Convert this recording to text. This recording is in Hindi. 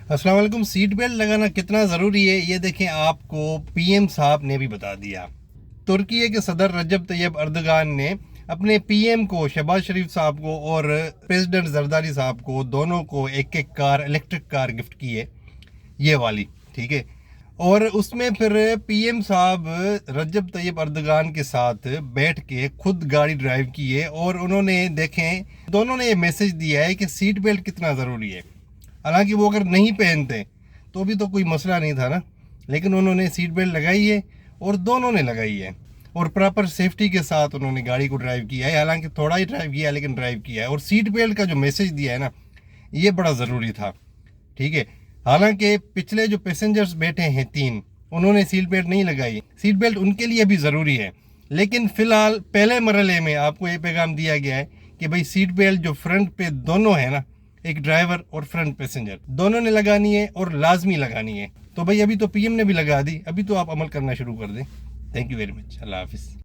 अस्सलाम वालेकुम। सीट बेल्ट लगाना कितना ज़रूरी है ये देखें, आपको पीएम साहब ने भी बता दिया। तुर्की के सदर रजब तैयब अर्दगान ने अपने पीएम को, शहबाज शरीफ साहब को और प्रेसिडेंट जरदारी साहब को, दोनों को एक एक कार, इलेक्ट्रिक कार गिफ्ट की है, ये वाली, ठीक है। और उसमें फिर पीएम साहब रजब तैयब अर्दगान के साथ बैठ के खुद गाड़ी ड्राइव की है और उन्होंने देखें, दोनों ने ये मैसेज दिया है कि सीट बेल्ट कितना ज़रूरी है। हालांकि वो अगर नहीं पहनते तो भी तो कोई मसला नहीं था ना, लेकिन उन्होंने सीट बेल्ट लगाई है और दोनों ने लगाई है और प्रॉपर सेफ्टी के साथ उन्होंने गाड़ी को ड्राइव किया है। हालांकि थोड़ा ही ड्राइव किया है, लेकिन ड्राइव किया है। और सीट बेल्ट का जो मैसेज दिया है ना, ये बड़ा ज़रूरी था, ठीक है। हालांकि पिछले जो पैसेंजर्स बैठे हैं 3, उन्होंने सीट बेल्ट नहीं लगाई। सीट बेल्ट उनके लिए भी ज़रूरी है, लेकिन फ़िलहाल पहले मरहले में आपको ये पैगाम दिया गया है कि भाई सीट बेल्ट जो फ्रंट पे दोनों है ना, एक ड्राइवर और फ्रंट पैसेंजर, दोनों ने लगानी है और लाजमी लगानी है। तो भाई अभी तो पीएम ने भी लगा दी, अभी तो आप अमल करना शुरू कर दें। Thank you very much. अल्लाह हाफिज़।